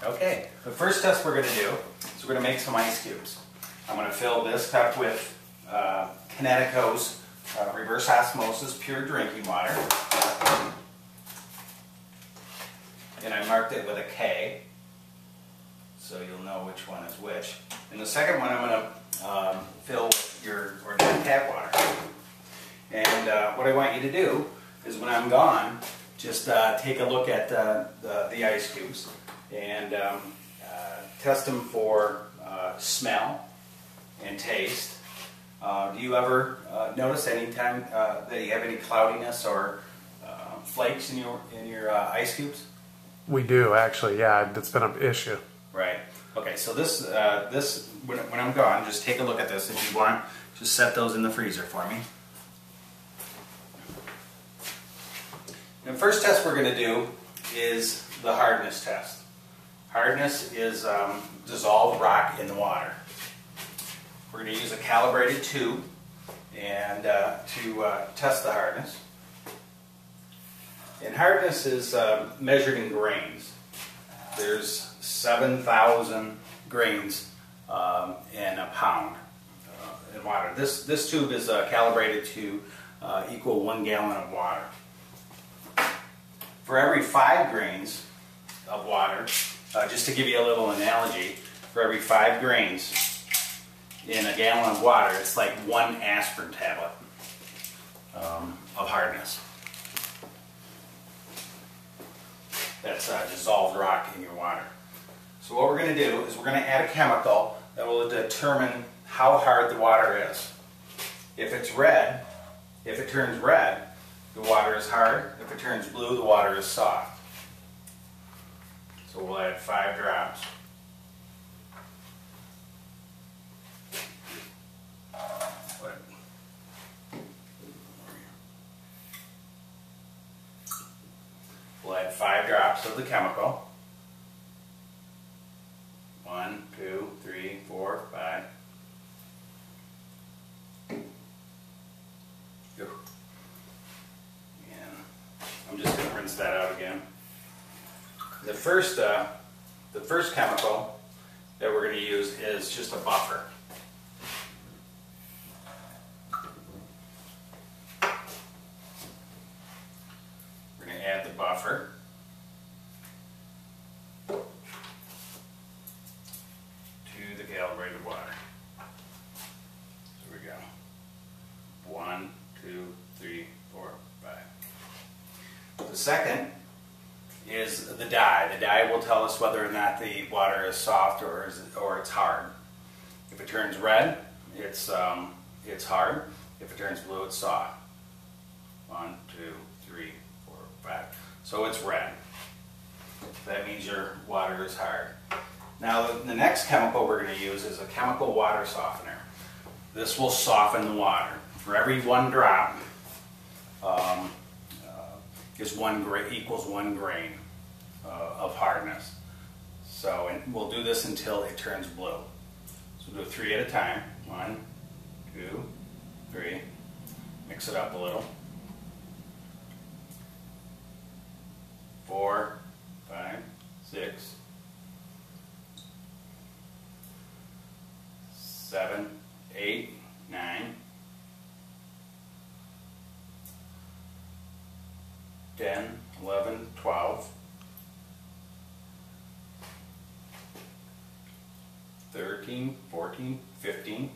Okay, the first test we're going to do is we're going to make some ice cubes. I'm going to fill this cup with Kinetico's reverse osmosis pure drinking water. And I marked it with a K, so you'll know which one is which. And the second one I'm going to fill with your organic tap water. And what I want you to do is when I'm gone, just take a look at the ice cubes and test them for smell and taste. Do you ever notice any time that you have any cloudiness or flakes in your ice cubes? We do actually, yeah. It's been an issue. Right. Okay. So this when I'm gone, just take a look at this. If you want, just set those in the freezer for me. The first test we're going to do is the hardness test. Hardness is dissolved rock in the water. We're going to use a calibrated tube and to test the hardness. And hardness is measured in grains. There's 7,000 grains in a pound in water. This tube is calibrated to equal 1 gallon of water. For every 5 grains of water, just to give you a little analogy, for every 5 grains in a gallon of water, it's like 1 aspirin tablet of hardness. That's dissolved rock in your water. So what we're going to do is we're going to add a chemical that will determine how hard the water is. If it's red, if it turns red, the water is hard. If it turns blue, the water is soft. So we'll add 5 drops. We'll add 5 drops of the chemical. 1, 2, 3, 4, 5. I'm just going to rinse that out again. The first chemical that we're going to use is just a buffer. We're going to add the buffer. To the calibrated water. So we go. 1, 2, 3, 4, 5. The second is the dye. The dye will tell us whether or not the water is soft or it's hard. If it turns red, it's hard. If it turns blue, it's soft. 1, 2, 3, 4, 5. So it's red. That means your water is hard. Now the next chemical we're going to use is a chemical water softener. This will soften the water. For every 1 drop, equals 1 grain of hardness. So we'll do this until it turns blue. So we'll do 3 at a time. 1, 2, 3. Mix it up a little. 4, 5, 6, 7, 8, 9. 10, 11, 12, 13, 14, 15,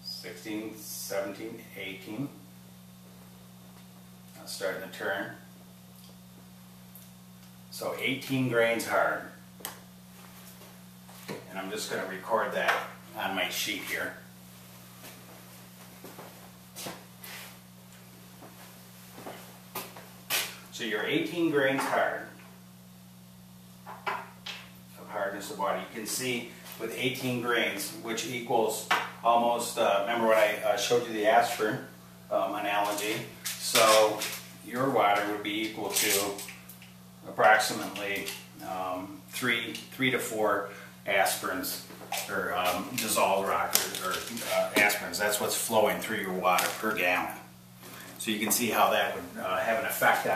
16, 17, 18. Now starting to turn. So 18 grains hard. And I'm just going to record that on my sheet here. So you're 18 grains hard of hardness of water. You can see with 18 grains, which equals almost, remember when I showed you the aspirin analogy? So your water would be equal to approximately 3 to 4 aspirins or dissolved rock or aspirins. That's what's flowing through your water per gallon. So you can see how that would have an effect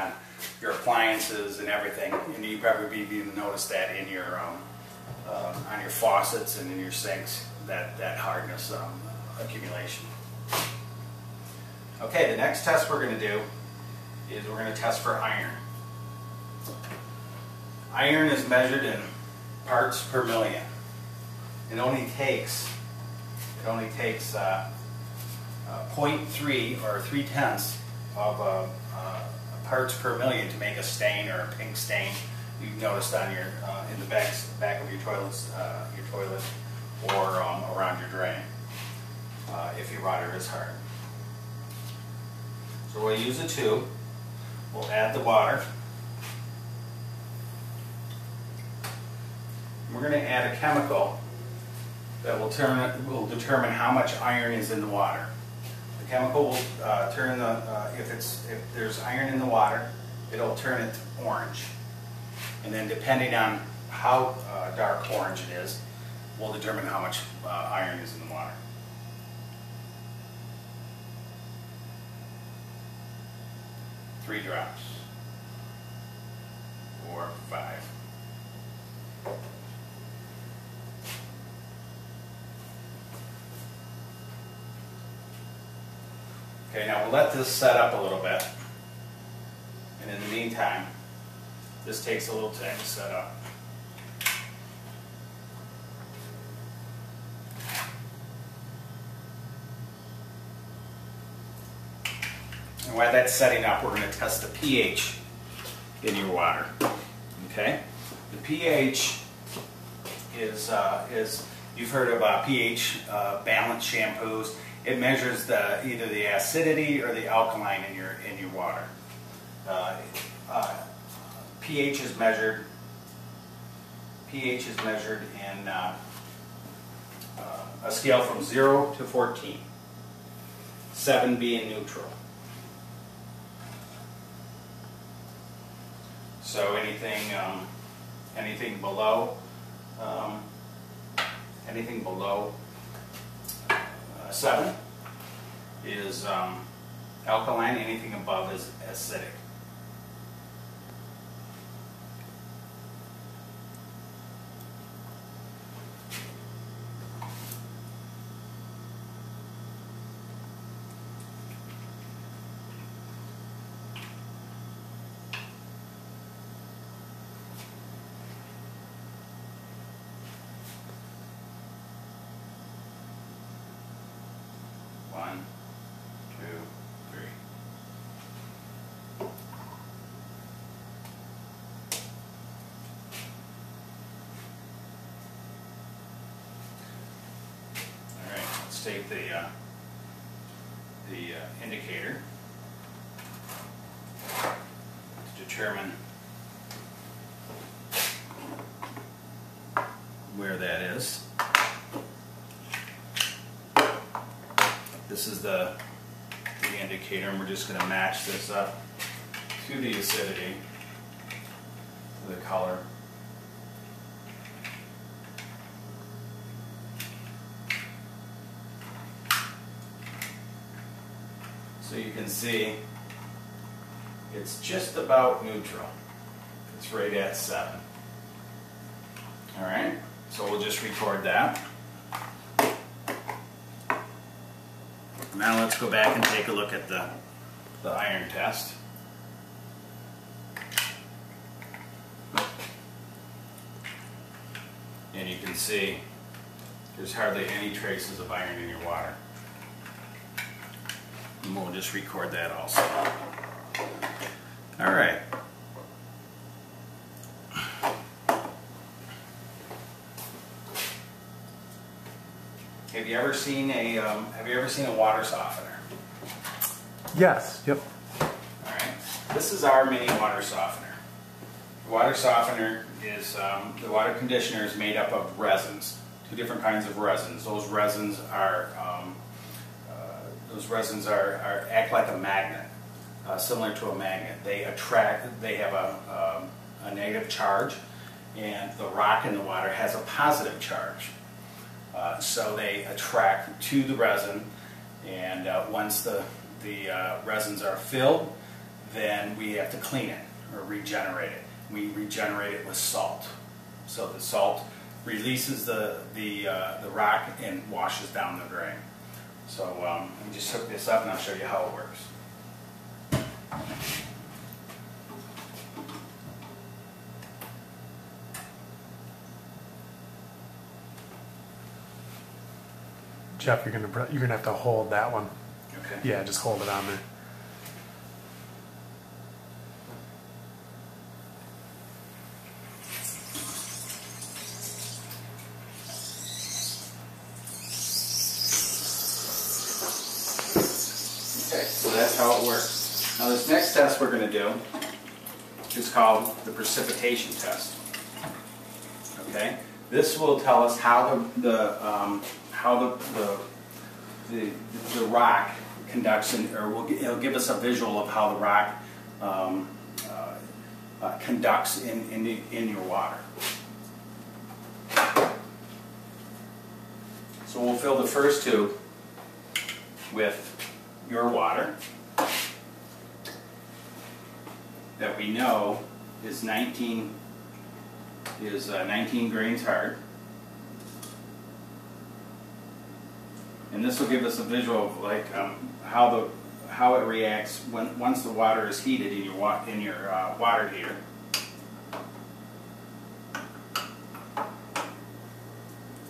your appliances and everything. And you probably even noticed that in your on your faucets and in your sinks, that hardness accumulation. Okay, the next test we're going to do is we're going to test for iron. Iron is measured in parts per million. It only takes 0.3 or 3/10 of parts per million to make a stain or a pink stain. You've noticed on your in the back of your toilet or around your drain if your water is hard. So we'll use a tube. We'll add the water. We're going to add a chemical that will determine how much iron is in the water. The chemical will turn if there's iron in the water, it'll turn it orange. And then depending on how dark orange it is, will determine how much iron is in the water. Three drops. 4, 5. Okay, now we'll let this set up a little bit. And in the meantime, this takes a little time to set up. And while that's setting up, we're going to test the pH in your water. Okay? The pH is you've heard of pH balanced shampoos. It measures either the acidity or the alkaline in your water. pH is measured in a scale from 0 to 14. 7 being neutral. So anything below 7 is alkaline. Anything above is acidic. One, two, three. All right, let's take the indicator to determine where that is. This is the indicator, and we're just going to match this up to the acidity, to the color. So you can see it's just about neutral. It's right at 7. All right, so we'll just record that. Now let's go back and take a look at the iron test. And you can see there's hardly any traces of iron in your water. And we'll just record that also. All right. Have you ever seen a water softener? Yes. Yep. All right. This is our mini water softener. The water softener is the water conditioner is made up of resins, 2 different kinds of resins. Those resins are act like a magnet, similar to a magnet. They attract. They have a negative charge, and the rock in the water has a positive charge. So they attract to the resin, and once the resins are filled, then we have to clean it. or regenerate it. We regenerate it with salt. So the salt releases the rock and washes down the drain. So let me just hook this up and I'll show you how it works. Jeff, you're gonna have to hold that one. Okay. Yeah, just hold it on there. Okay, so that's how it works. Now this next test we're going to do is called the precipitation test. Okay, this will tell us how the rock conducts, it'll give us a visual of how the rock conducts in your water. So we'll fill the first tube with your water that we know is 19 grains hard, and this will give us a visual of like how it reacts once the water is heated in your water heater.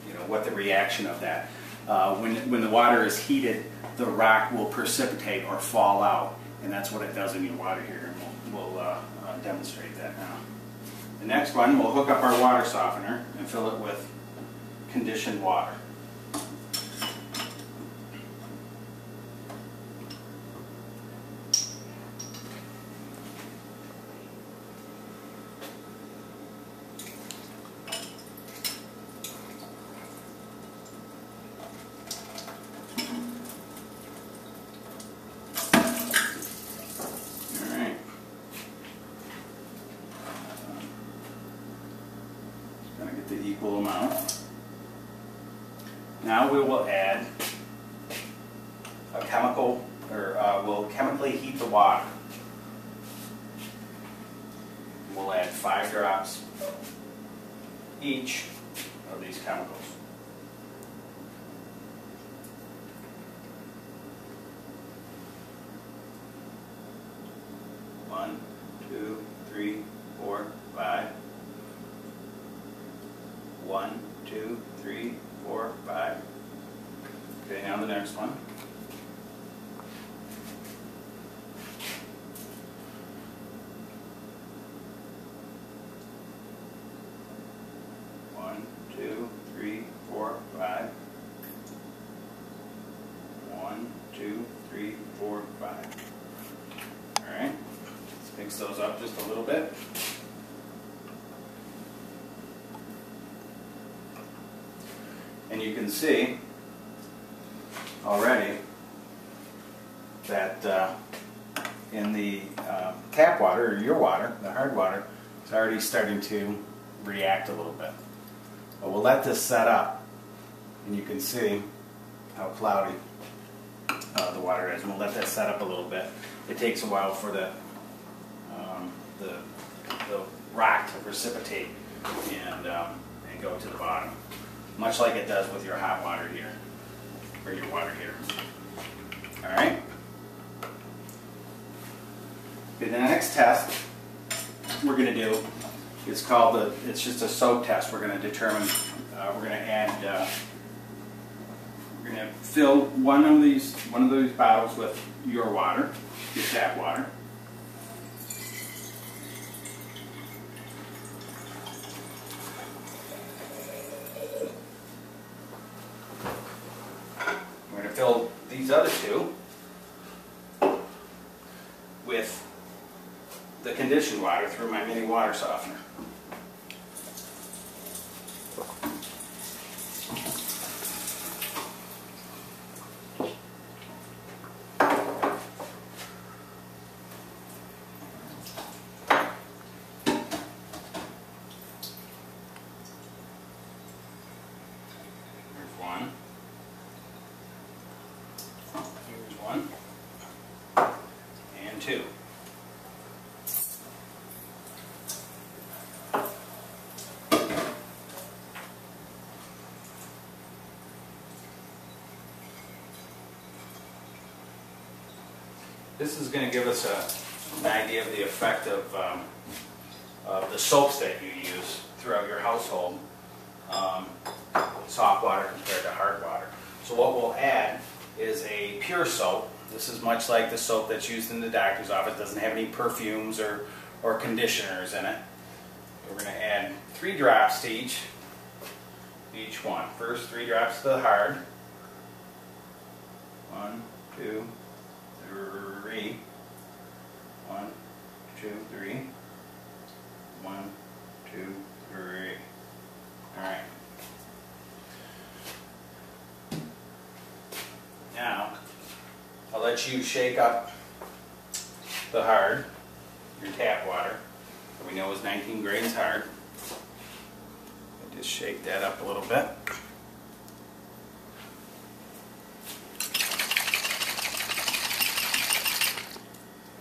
You know what the reaction of that. When the water is heated, the rock will precipitate or fall out, and that's what it does in your water heater. And we'll demonstrate that now. The next one, we'll hook up our water softener and fill it with conditioned water. The equal amount. Now we will add a chemical, or we'll chemically heat the water. We'll add 5 drops each of these chemicals. One, 2, 3, 4, 5. 1, 2, 3, 4, 5. Okay, now the next one. One, 2, 3, 4, 5. 1, 2, 3, 4, 5. All right, let's mix those up just a little bit. And you can see already that in the tap water, or your water, the hard water, it's already starting to react a little bit. But we'll let this set up, and you can see how cloudy the water is. And we'll let that set up a little bit. It takes a while for the rock to precipitate and go to the bottom, much like it does with your hot water heater, or your water heater. All right? Okay, the next test we're going to do is called it's just a soak test. We're going to determine, we're going to add, we're going to fill one of these bottles with your water, your tap water. Fill these other two with the conditioned water through my mini water softener. Here's one. Here's one, and two. This is going to give us an idea of the effect of the soaps that you use throughout your household. Soft water compared to hard water. So what we'll add is a pure soap. This is much like the soap that's used in the doctor's office. It doesn't have any perfumes or conditioners in it. We're going to add 3 drops to each one. First 3 drops to the hard. 1, 2, 3. 1, 2, 3. 1, 2, 3. All right. Now, I'll let you shake up the hard, your tap water, that we know is 19 grains hard. Just shake that up a little bit.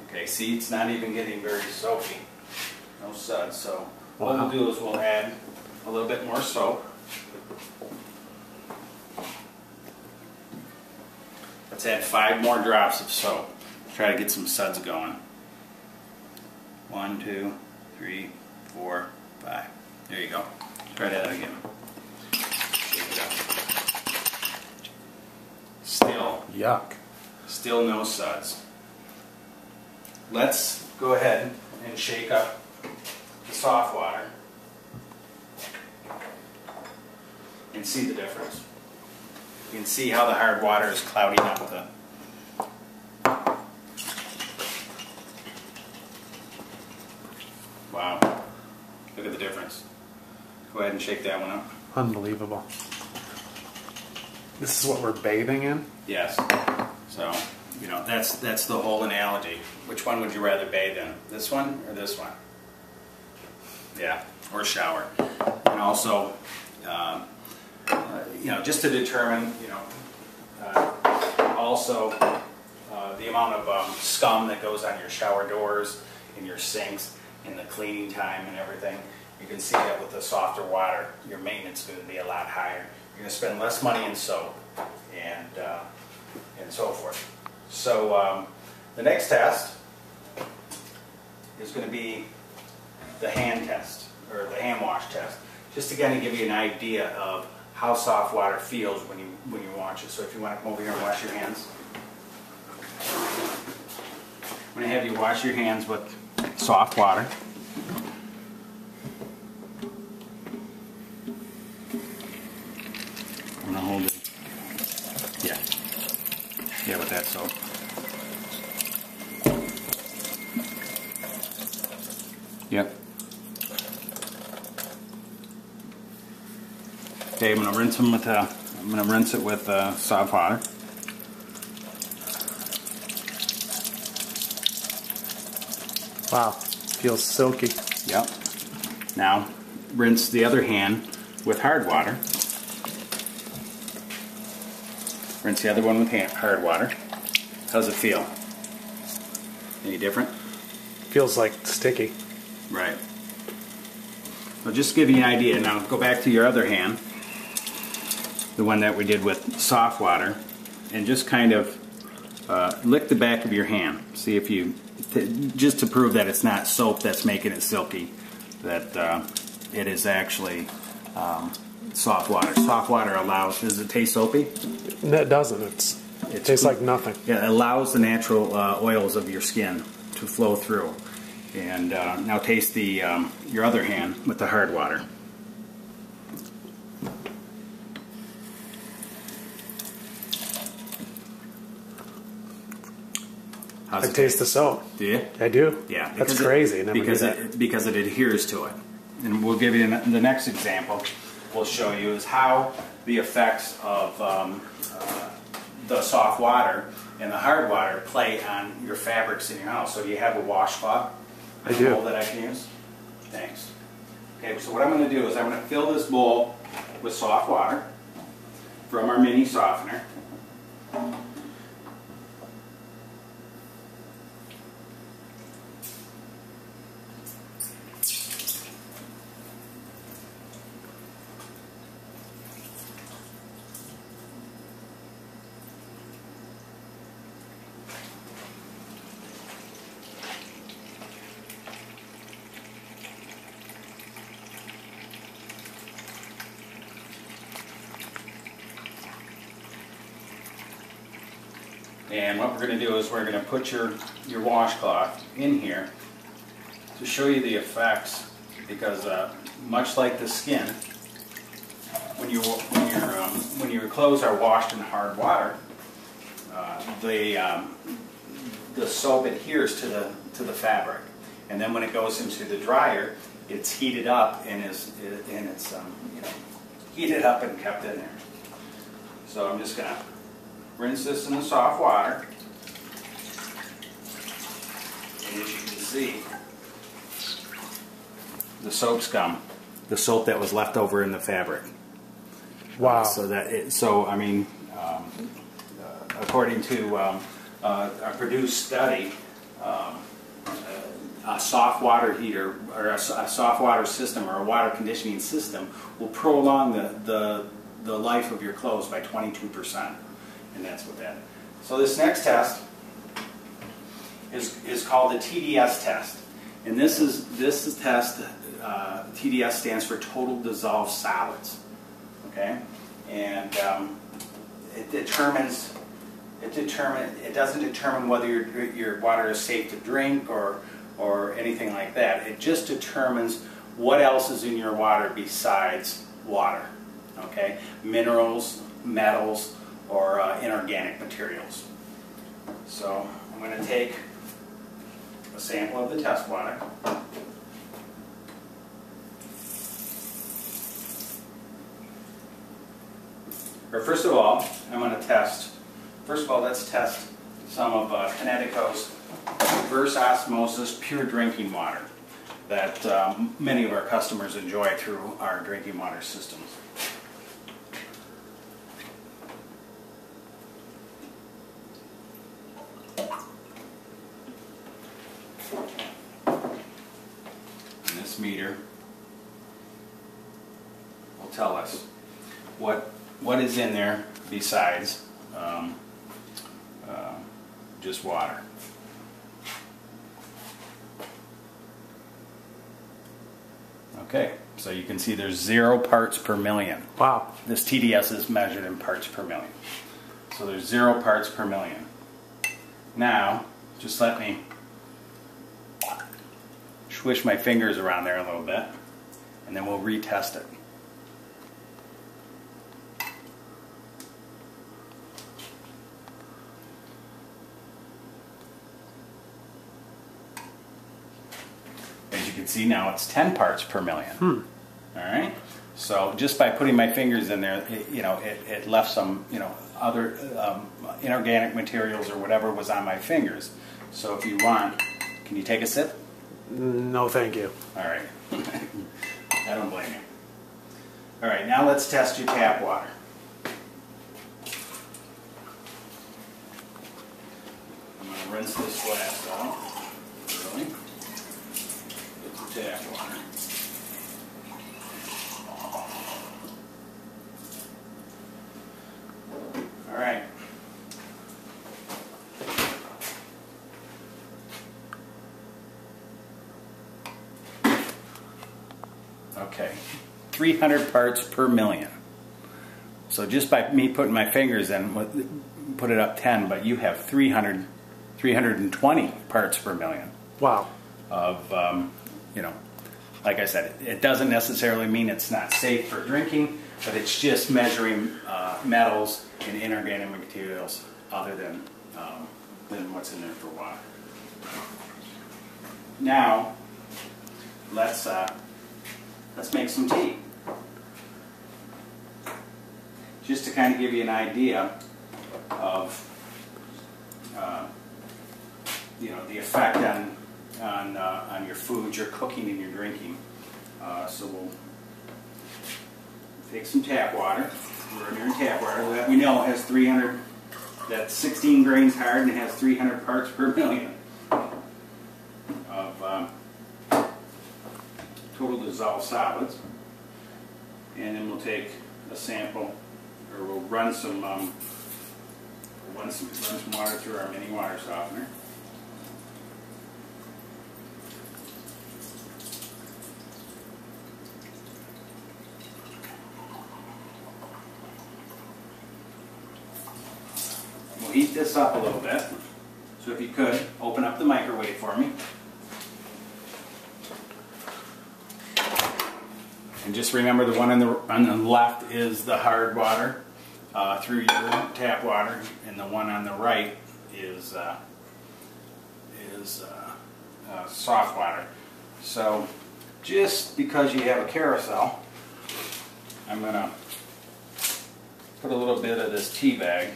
Okay, see, it's not even getting very soapy. No suds. So what we'll do is we'll add a little bit more soap. Let's add 5 more drops of soap. Try to get some suds going. 1, 2, 3, 4, 5. There you go. Try that again. Shake it up. Still. Yuck. Still no suds. Let's go ahead and shake up the soft water and see the difference. You can see how the hard water is clouding up the wow. Look at the difference. Go ahead and shake that one up. Unbelievable. This is what we're bathing in? Yes. So, you know, that's the whole analogy. Which one would you rather bathe in? This one or this one? Yeah, or shower. And also, you know, just to determine, you know, also the amount of scum that goes on your shower doors, in your sinks, in the cleaning time and everything. You can see that with the softer water, your maintenance is going to be a lot higher. You're going to spend less money in soap and so forth. So the next test is going to be the hand test, or the hand wash test. Just to kind of give you an idea of how soft water feels when you wash it. So if you want to come over here and wash your hands. I'm going to have you wash your hands with soft water. I'm going to hold it. Yeah, with that soap. Yep. Okay, I'm going to rinse them with I'm going to rinse it with soft water. Wow, feels silky. Yep. Now, rinse the other hand with hard water. Rinse the other one with hard water. How's it feel? Any different? Feels like sticky. Right. Well, just to give you an idea, now go back to your other hand, the one that we did with soft water, and just kind of lick the back of your hand. See if you, just to prove that it's not soap that's making it silky, that it is actually soft water. Soft water allows, does it taste soapy? No, it doesn't. It tastes like nothing. Yeah, it allows the natural oils of your skin to flow through. And now taste the your other hand with the hard water. I taste the soap. Do you? I do. Yeah. That's crazy. Because it adheres to it. And we'll give you the next example we'll show you is how the effects of the soft water and the hard water play on your fabrics in your house. So do you have a washcloth? I do. Bowl that I can use? Thanks. Okay, so what I'm going to do is I'm going to fill this bowl with soft water from our mini softener. And what we're going to do is we're going to put your washcloth in here to show you the effects, because much like the skin, when your clothes are washed in hard water, the soap adheres to the fabric, and then when it goes into the dryer, it's heated up and it's heated up and kept in there. So I'm just gonna rinse this in the soft water, and as you can see, the soap scum, the soap that was left over in the fabric. Wow. I mean, according to a Purdue study, a soft water heater or a soft water system or a water conditioning system will prolong the life of your clothes by 22%, and that's what that is. So this next test is called the TDS test, and this test, TDS stands for total dissolved solids. Okay, and it doesn't determine whether your water is safe to drink or anything like that. It just determines what else is in your water besides water. Okay, minerals, metals, or inorganic materials. So I'm going to take a sample of the test water. Or first of all, I'm going to test. First of all, let's test some of Kinetico's reverse osmosis pure drinking water that many of our customers enjoy through our drinking water systems. And this meter will tell us what is in there besides just water. Okay, so you can see there's 0 parts per million. Wow. This TDS is measured in parts per million. So there's 0 parts per million. Now, just let me swish my fingers around there a little bit, and then we'll retest it. As you can see now, it's 10 parts per million. All right. So just by putting my fingers in there, it left some, other inorganic materials or whatever was on my fingers. So if you want, can you take a sip? No, thank you. All right. I don't blame you. All right. Now let's test your tap water. I'm going to rinse this glass out thoroughly. Get the tap water. All right. Okay. 300 parts per million. So just by me putting my fingers in, put it up 10, but you have 320 parts per million. Wow. Of, like I said, it doesn't necessarily mean it's not safe for drinking, but it's just measuring metals and inorganic materials other than what's in there for water. Now, let's make some tea. Just to kind of give you an idea of the effect on your food, your cooking, and your drinking. So we'll take some tap water, ordinary tap water that we know has 300. That's 16 grains hard and it has 300 parts per million of total dissolved solids. And then we'll take a sample, or we'll run some water through our mini water softener. We'll We'll heat this up a little bit. So if you could, open up the microwave for me. And just remember the one on the left is the hard water through your tap water, and the one on the right is soft water. So just because you have a carousel, I'm going to put a little bit of this tea bag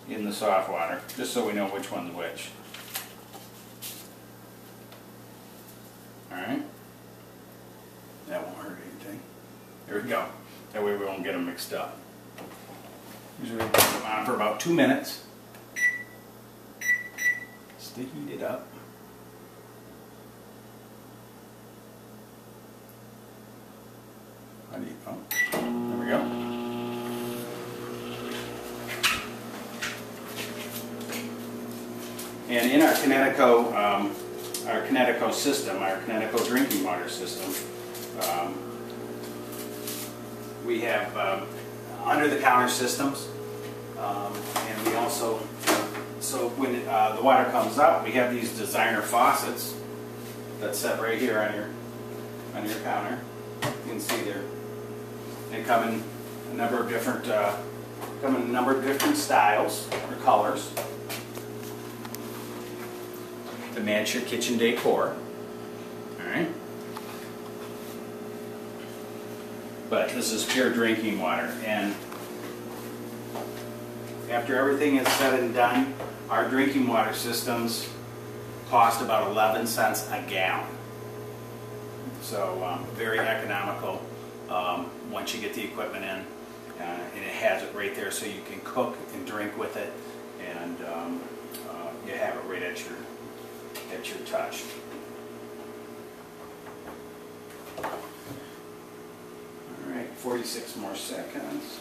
in the soft water, just so we know which one's which. Alright? That won't hurt anything. There we go. That way we won't get them mixed up. Usually we put them on for about 2 minutes. Just to heat it up. How do you, oh, there we go. And in our Kinetico system, our Kinetico drinking water system, we have under-the-counter systems, and we also, so when the water comes up, we have these designer faucets that set right here on your counter. You can see they come in a number of different styles or colors to match your kitchen decor. All right. But this is pure drinking water, and after everything is said and done, our drinking water systems cost about 11 cents a gallon. So very economical once you get the equipment in, and it has it right there so you can cook and drink with it, and you have it right at your touch. All right, 46 more seconds.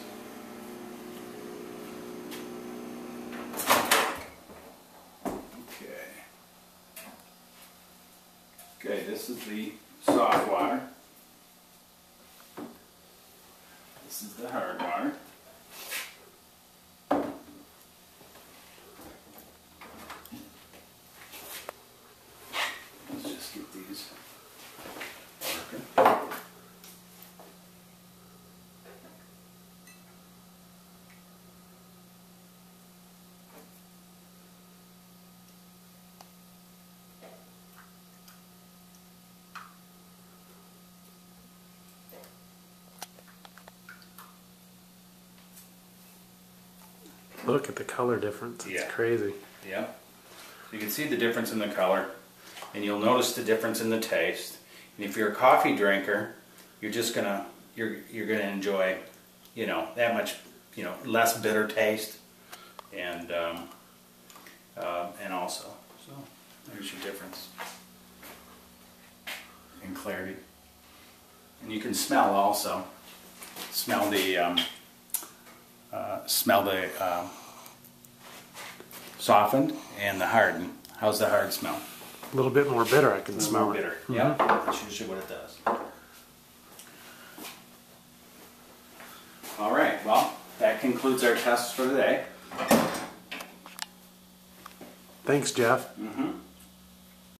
Okay, this is the soft water. This is the hard water. Let's just get these working. Look at the color difference. It's crazy. Yeah. You can see the difference in the color, and you'll notice the difference in the taste. And if you're a coffee drinker, you're just gonna you're gonna enjoy, that much, less bitter taste, and also, so there's your difference in clarity. And you can smell also. Smell the softened and the hardened. How's the hard smell? A little bit more bitter, I can smell it. Bitter. Yeah, that's usually what it does. All right, well, that concludes our tests for today. Thanks, Jeff. Mm-hmm.